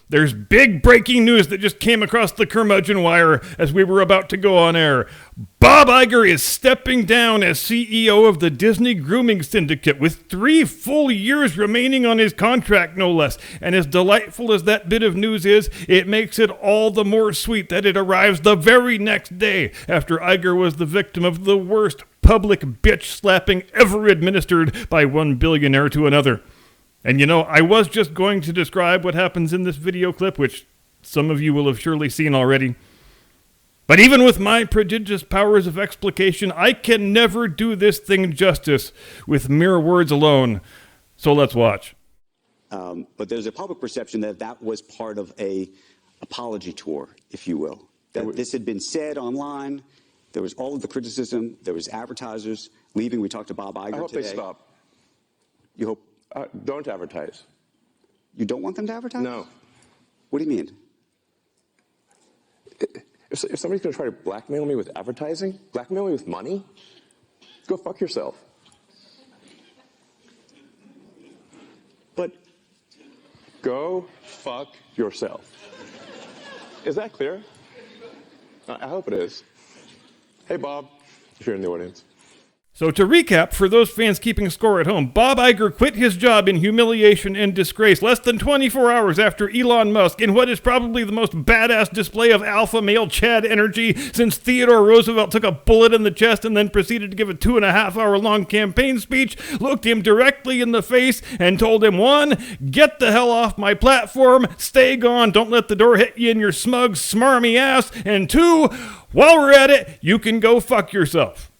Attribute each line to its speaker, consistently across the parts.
Speaker 1: There's big breaking news that just came across the curmudgeon wire as we were about to go on air. Bob Iger is stepping down as CEO of the Disney Grooming Syndicate with 3 full years remaining on his contract, no less. And as delightful as that bit of news is, it makes it all the more sweet that it arrives the very next day after Iger was the victim of the worst public bitch slapping ever administered by one billionaire to another. And I was just going to describe what happens in this video clip, which some of you will have surely seen already. But even with my prodigious powers of explication, I can never do this thing justice with mere words alone. So let's watch.
Speaker 2: But there's a public perception that that was part of a apology tour, if you will. That this had been said online. There was all of the criticism. There was advertisers leaving. We talked to Bob Iger today.
Speaker 3: I hope they stop.
Speaker 2: You hope?
Speaker 3: Don't advertise.
Speaker 2: You don't want them to advertise?
Speaker 3: No.
Speaker 2: What do you mean?
Speaker 3: If somebody's going to try to blackmail me with advertising, blackmail me with money, go fuck yourself.
Speaker 2: But
Speaker 3: go fuck yourself. Is that clear? I hope it is. Hey, Bob, if you're in the audience.
Speaker 1: So to recap, for those fans keeping score at home, Bob Iger quit his job in humiliation and disgrace less than 24 hours after Elon Musk, in what is probably the most badass display of alpha male Chad energy since Theodore Roosevelt took a bullet in the chest and then proceeded to give a 2.5-hour-long campaign speech, looked him directly in the face and told him, 1, get the hell off my platform, stay gone, don't let the door hit you in your smug, smarmy ass, and 2, while we're at it, you can go fuck yourself.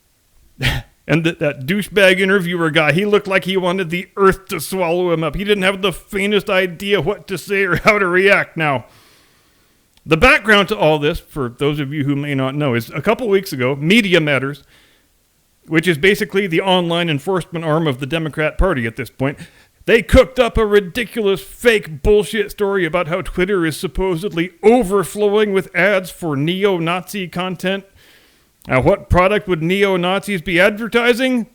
Speaker 1: And that douchebag interviewer guy, he looked like he wanted the earth to swallow him up. He didn't have the faintest idea what to say or how to react now. The background to all this, for those of you who may not know, is a couple weeks ago, Media Matters, which is basically the online enforcement arm of the Democrat Party at this point, they cooked up a ridiculous fake bullshit story about how Twitter is supposedly overflowing with ads for neo-Nazi content. Now, what product would neo-Nazis be advertising?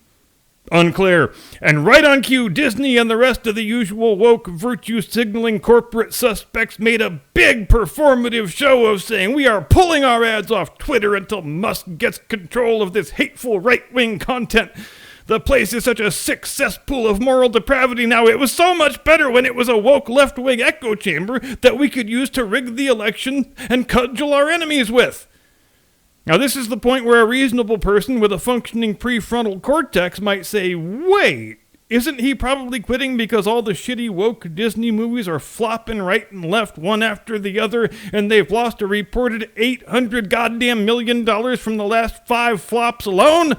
Speaker 1: Unclear. And right on cue, Disney and the rest of the usual woke virtue-signaling corporate suspects made a big performative show of saying, we are pulling our ads off Twitter until Musk gets control of this hateful right-wing content. The place is such a sick cesspool of moral depravity now. It was so much better when it was a woke left-wing echo chamber that we could use to rig the election and cudgel our enemies with. Now, this is the point where a reasonable person with a functioning prefrontal cortex might say, wait, isn't he probably quitting because all the shitty woke Disney movies are flopping right and left one after the other, and they've lost a reported $800 goddamn million from the last 5 flops alone?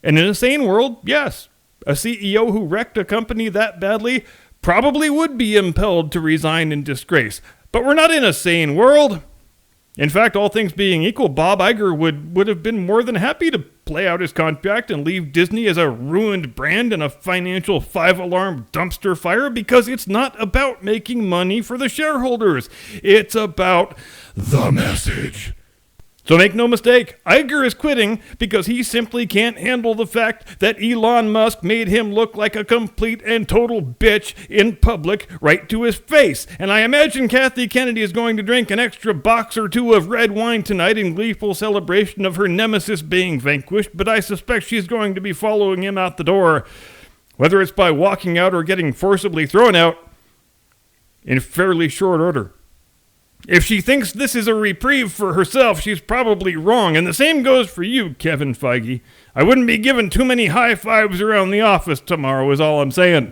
Speaker 1: And in a sane world, yes, a CEO who wrecked a company that badly probably would be impelled to resign in disgrace. But we're not in a sane world. In fact, all things being equal, Bob Iger would have been more than happy to play out his contract and leave Disney as a ruined brand and a financial 5-alarm dumpster fire, because it's not about making money for the shareholders. It's about the message. So make no mistake, Iger is quitting because he simply can't handle the fact that Elon Musk made him look like a complete and total bitch in public right to his face. And I imagine Kathy Kennedy is going to drink an extra box or 2 of red wine tonight in gleeful celebration of her nemesis being vanquished, but I suspect she's going to be following him out the door, whether it's by walking out or getting forcibly thrown out, in fairly short order. If she thinks this is a reprieve for herself, she's probably wrong, and the same goes for you, Kevin Feige. I wouldn't be giving too many high fives around the office tomorrow, is all I'm saying.